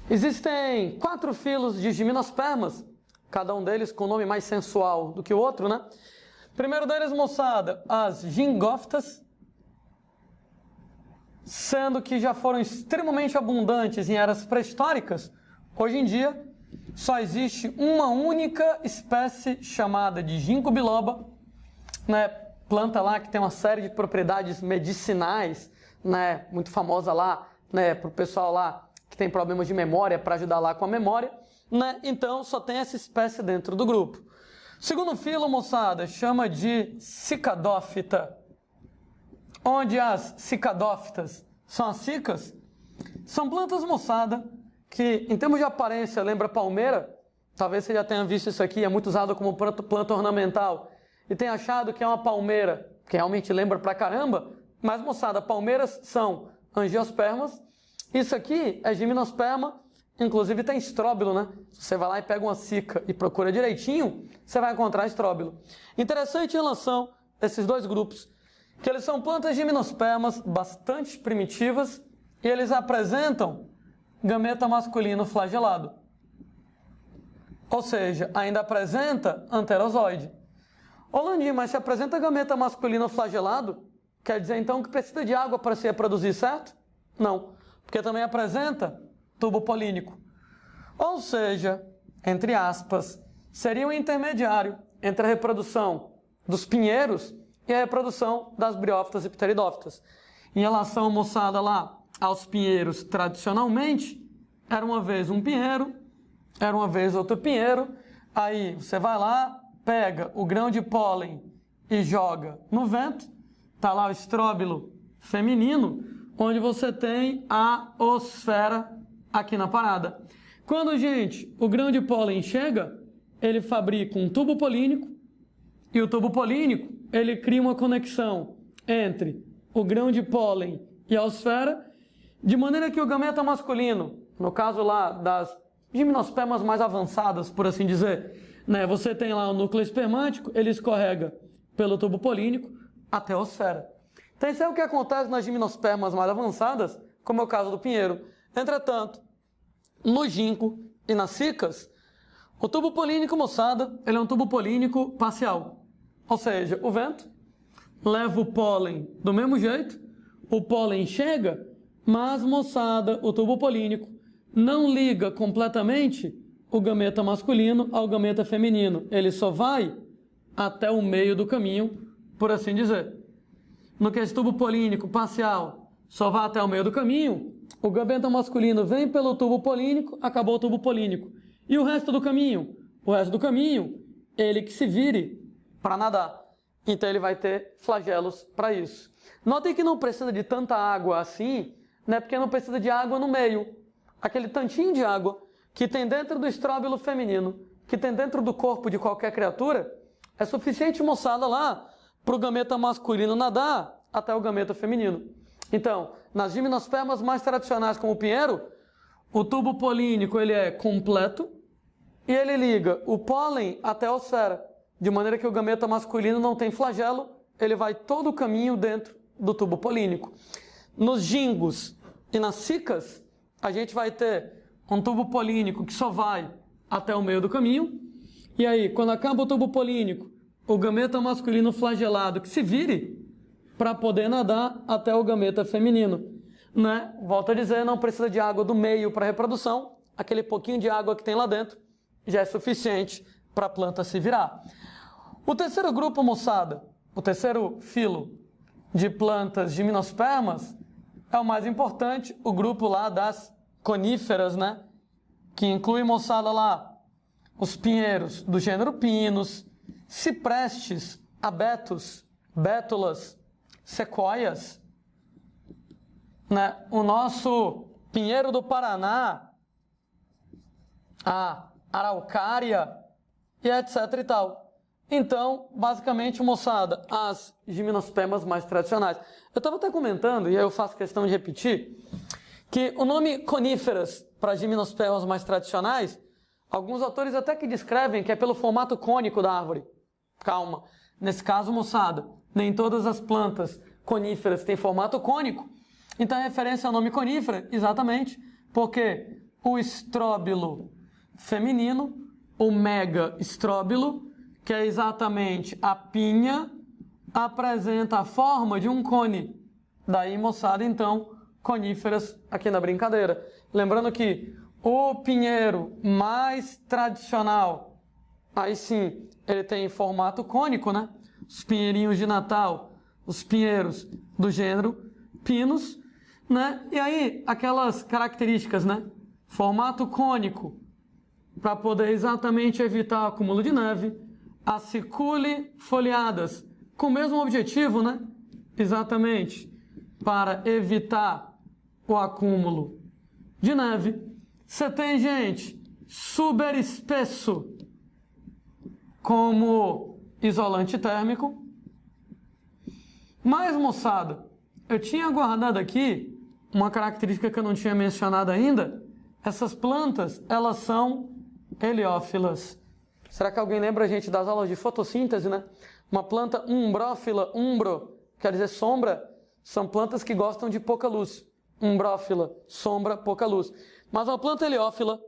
Existem 4 filos de gimnospermas, cada um deles com nome mais sensual do que o outro, né? Primeiro deles, moçada, as gingófitas, sendo que já foram extremamente abundantes em eras pré-históricas. Hoje em dia, só existe uma única espécie chamada de ginkgo biloba, né? Planta lá que tem uma série de propriedades medicinais, né? Muito famosa lá, né? Para o pessoal lá que tem problemas de memória, para ajudar lá com a memória, né? Então, só tem essa espécie dentro do grupo. Segundo filo, moçada, chama de cicadófita. Onde as cicadófitas são as cicas, são plantas, moçada, que em termos de aparência lembra palmeira. Talvez você já tenha visto isso aqui, é muito usado como planta ornamental e tenha achado que é uma palmeira, que realmente lembra pra caramba. Mas, moçada, palmeiras são angiospermas. Isso aqui é gimnosperma, inclusive tem estróbilo, né? Se você vai lá e pega uma cica e procura direitinho, você vai encontrar estróbilo. Interessante em relação a esses dois grupos, que eles são plantas gimnospermas bastante primitivas e eles apresentam gameta masculino flagelado. Ou seja, ainda apresenta anterozoide. Ô Landim, mas se apresenta gameta masculino flagelado, quer dizer então que precisa de água para se reproduzir, certo? Não, porque também apresenta tubo polínico. Ou seja, entre aspas, seria um intermediário entre a reprodução dos pinheiros e a reprodução das briófitas e pteridófitas. Em relação, moçada, lá aos pinheiros, tradicionalmente, era uma vez um pinheiro, era uma vez outro pinheiro, aí você vai lá, pega o grão de pólen e joga no vento, tá lá o estróbilo feminino, onde você tem a osfera aqui na parada. Quando, gente, o grão de pólen chega, ele fabrica um tubo polínico, e o tubo polínico, ele cria uma conexão entre o grão de pólen e a osfera, de maneira que o gameta masculino, no caso lá das gimnospermas mais avançadas, por assim dizer, né, você tem lá o núcleo espermático, ele escorrega pelo tubo polínico até a osfera. Então isso é o que acontece nas gimnospermas mais avançadas, como é o caso do pinheiro. Entretanto, no ginkgo e nas cicas, o tubo polínico, moçada, ele é um tubo polínico parcial. Ou seja, o vento leva o pólen do mesmo jeito, o pólen chega, mas, moçada, o tubo polínico não liga completamente o gameta masculino ao gameta feminino. Ele só vai até o meio do caminho, por assim dizer. No que esse tubo polínico parcial só vai até o meio do caminho, o gameta masculino vem pelo tubo polínico, acabou o tubo polínico. E o resto do caminho? O resto do caminho, ele que se vire para nadar. Então ele vai ter flagelos para isso. Notem que não precisa de tanta água assim, né? Porque não precisa de água no meio. Aquele tantinho de água que tem dentro do estróbilo feminino, que tem dentro do corpo de qualquer criatura, é suficiente, moçada, lá para o gameta masculino nadar até o gameta feminino. Então, nas gimnospermas mais tradicionais como o pinheiro, o tubo polínico ele é completo e ele liga o pólen até a osfera, de maneira que o gameta masculino não tem flagelo, ele vai todo o caminho dentro do tubo polínico. Nos gingos e nas cicas, a gente vai ter um tubo polínico que só vai até o meio do caminho, e aí, quando acaba o tubo polínico, o gameta masculino flagelado que se vire para poder nadar até o gameta feminino. Né? Volto a dizer, não precisa de água do meio para reprodução, aquele pouquinho de água que tem lá dentro já é suficiente para a planta se virar. O terceiro grupo, moçada, o terceiro filo de plantas gimnospermas é o mais importante, o grupo lá das coníferas, né? Que inclui, moçada, lá os pinheiros do gênero Pinus, ciprestes, abetos, bétulas, sequoias, né? O nosso pinheiro do Paraná, a araucária e etc e tal. Então, basicamente, moçada, as gimnospermas mais tradicionais. Eu estava até comentando, e aí eu faço questão de repetir, que o nome coníferas para gimnospermas mais tradicionais, alguns autores até que descrevem que é pelo formato cônico da árvore. Calma. Nesse caso, moçada, nem todas as plantas coníferas têm formato cônico. Então, a referência ao nome conífera, exatamente, porque o estróbilo feminino, o megaestróbilo, que é exatamente a pinha, apresenta a forma de um cone. Daí, moçada, então, coníferas aqui na brincadeira. Lembrando que o pinheiro mais tradicional, aí sim, ele tem formato cônico, né? Os pinheirinhos de Natal, os pinheiros do gênero Pinus, né? E aí, aquelas características, né? Formato cônico, para poder exatamente evitar o acúmulo de neve. Acicule foliadas, com o mesmo objetivo, né? Exatamente, para evitar o acúmulo de neve. Você tem, gente, super espesso como isolante térmico. Mas, moçada, eu tinha guardado aqui uma característica que eu não tinha mencionado ainda. Essas plantas, elas são heliófilas. Será que alguém lembra a gente das aulas de fotossíntese, né? Uma planta umbrófila, umbro, quer dizer sombra, são plantas que gostam de pouca luz. Umbrófila, sombra, pouca luz. Mas uma planta heliófila,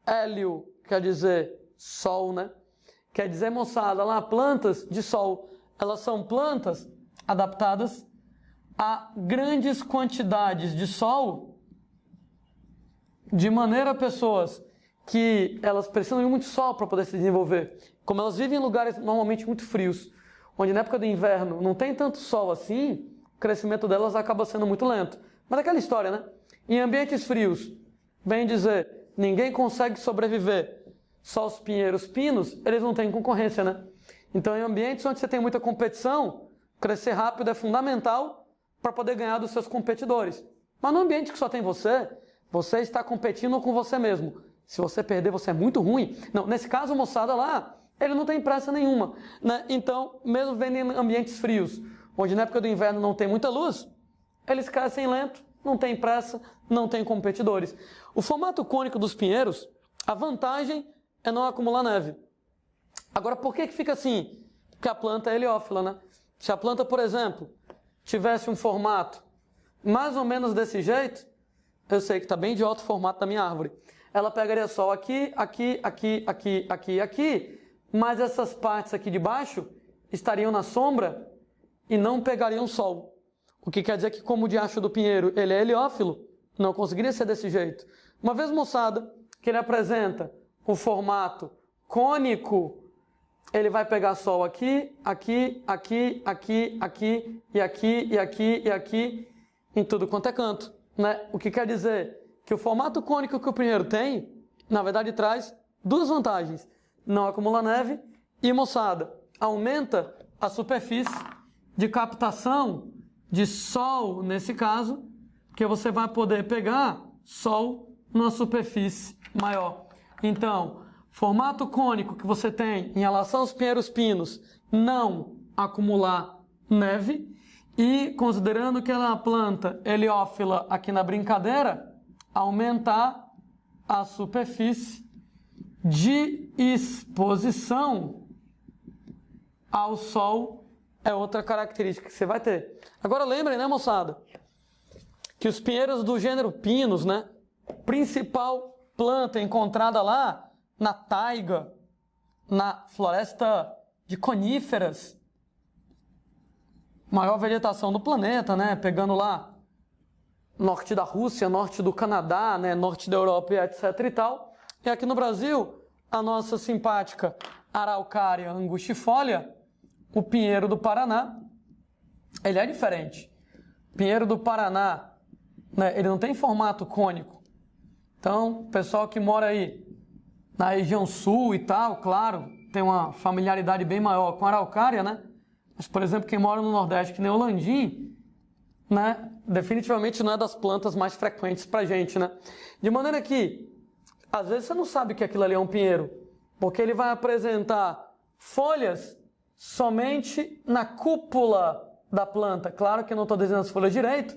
hélio, quer dizer sol, né? Quer dizer, moçada, lá plantas de sol, elas são plantas adaptadas a grandes quantidades de sol, de maneira a pessoas que elas precisam de muito sol para poder se desenvolver. Como elas vivem em lugares normalmente muito frios, onde na época do inverno não tem tanto sol assim, o crescimento delas acaba sendo muito lento. Mas aquela história, né? Em ambientes frios, bem dizer, ninguém consegue sobreviver. Só os pinheiros pinos, eles não têm concorrência, né? Então, em ambientes onde você tem muita competição, crescer rápido é fundamental para poder ganhar dos seus competidores. Mas no ambiente que só tem você, você está competindo com você mesmo. Se você perder, você é muito ruim. Não, nesse caso, moçada lá, ele não tem pressa nenhuma, né? Então, mesmo vendo em ambientes frios, onde na época do inverno não tem muita luz, eles crescem lento, não tem pressa, não tem competidores. O formato cônico dos pinheiros, a vantagem é não acumular neve. Agora, por que fica assim? Porque a planta é heliófila, né? Se a planta, por exemplo, tivesse um formato mais ou menos desse jeito, eu sei que está bem de alto formato da minha árvore, ela pegaria sol aqui, aqui, aqui, aqui, aqui, aqui, mas essas partes aqui de baixo estariam na sombra e não pegariam sol. O que quer dizer que, como o diacho do pinheiro ele é heliófilo, não conseguiria ser desse jeito. Uma vez, moçada, que ele apresenta o formato cônico, ele vai pegar sol aqui, aqui, aqui, aqui, aqui, e aqui, e aqui, e aqui, em tudo quanto é canto, né? O que quer dizer que o formato cônico que o pinheiro tem, na verdade, traz duas vantagens. Não acumula neve e, moçada, aumenta a superfície de captação de sol, nesse caso, porque você vai poder pegar sol numa superfície maior. Então, formato cônico que você tem em relação aos pinheiros pinos, não acumular neve, e considerando que ela é uma planta heliófila aqui na brincadeira, aumentar a superfície de exposição ao sol é outra característica que você vai ter. Agora lembrem, né, moçada, que os pinheiros do gênero Pinus, né, principal planta encontrada lá na taiga, na floresta de coníferas, maior vegetação do planeta, né, pegando lá norte da Rússia, norte do Canadá, né, norte da Europa, etc e tal. E aqui no Brasil, a nossa simpática Araucária angustifolia, o pinheiro do Paraná, ele é diferente. O pinheiro do Paraná, né, ele não tem formato cônico. Então, o pessoal que mora aí na região sul e tal, claro, tem uma familiaridade bem maior com a Araucária, né? Mas, por exemplo, quem mora no Nordeste, que nem o Landim, né, definitivamente não é das plantas mais frequentes pra gente, né? De maneira que, às vezes você não sabe que aquilo ali é um pinheiro, porque ele vai apresentar folhas somente na cúpula da planta. Claro que eu não estou desenhando as folhas direito,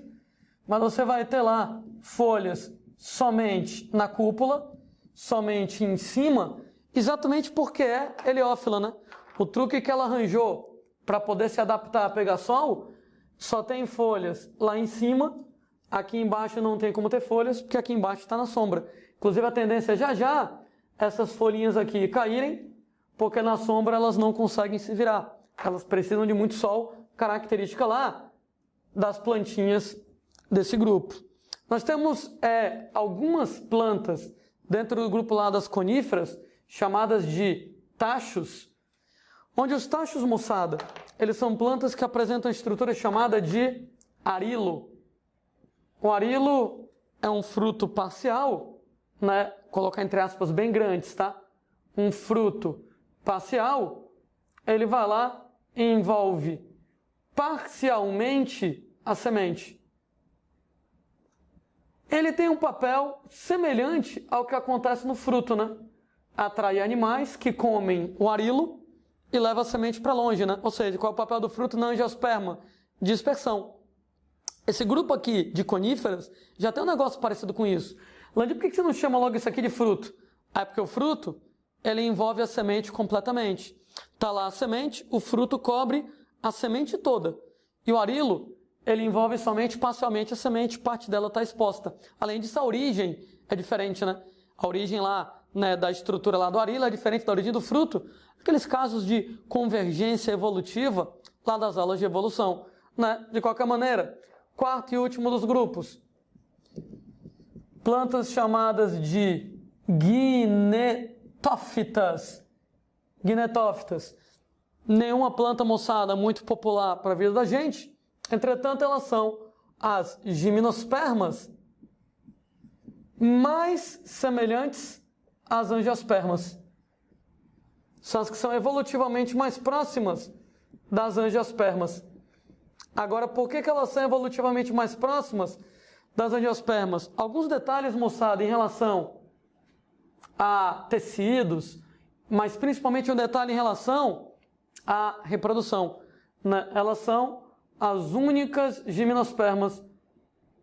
mas você vai ter lá folhas somente na cúpula, somente em cima, exatamente porque é heliófila, né? O truque que ela arranjou para poder se adaptar a pegar sol, só tem folhas lá em cima, aqui embaixo não tem como ter folhas, porque aqui embaixo está na sombra. Inclusive, a tendência é já essas folhinhas aqui caírem, porque na sombra elas não conseguem se virar. Elas precisam de muito sol, característica lá das plantinhas desse grupo. Nós temos algumas plantas dentro do grupo lá das coníferas, chamadas de tachos, onde os tachos, moçada, eles são plantas que apresentam a estrutura chamada de arilo. O arilo é um fruto parcial, né? Colocar entre aspas bem grandes, tá? Um fruto parcial, ele vai lá e envolve parcialmente a semente. Ele tem um papel semelhante ao que acontece no fruto, né? Atrai animais que comem o arilo e leva a semente para longe, né? Ou seja, qual é o papel do fruto na angiosperma? Dispersão. Esse grupo aqui de coníferas já tem um negócio parecido com isso. Landim, por que você não chama logo isso aqui de fruto? É porque o fruto, ele envolve a semente completamente. Tá lá a semente, o fruto cobre a semente toda. E o arilo, ele envolve somente parcialmente a semente, parte dela está exposta. Além disso, a origem é diferente, né? A origem lá, né, da estrutura lá do arilo é diferente da origem do fruto. Aqueles casos de convergência evolutiva lá das aulas de evolução, né? De qualquer maneira, quarto e último dos grupos. Plantas chamadas de guinetófitas. Guinetófitas. Nenhuma planta, moçada, muito popular para a vida da gente. Entretanto, elas são as gimnospermas mais semelhantes às angiospermas. São as que são evolutivamente mais próximas das angiospermas. Agora, por que elas são evolutivamente mais próximas das angiospermas? Alguns detalhes, moçada, em relação a tecidos, mas principalmente um detalhe em relação à reprodução, né? Elas são as únicas gimnospermas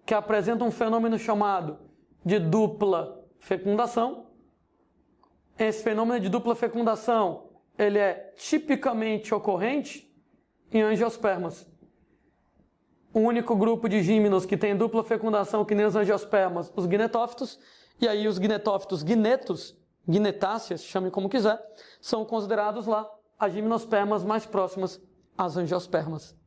que apresentam um fenômeno chamado de dupla fecundação. Esse fenômeno de dupla fecundação, ele é tipicamente ocorrente em angiospermas. O único grupo de gímenos que tem dupla fecundação, que nem os angiospermas, os guinetófitos, e aí os guinetófitos guinetos, guinetáceas, chame como quiser, são considerados lá as gimnospermas mais próximas às angiospermas.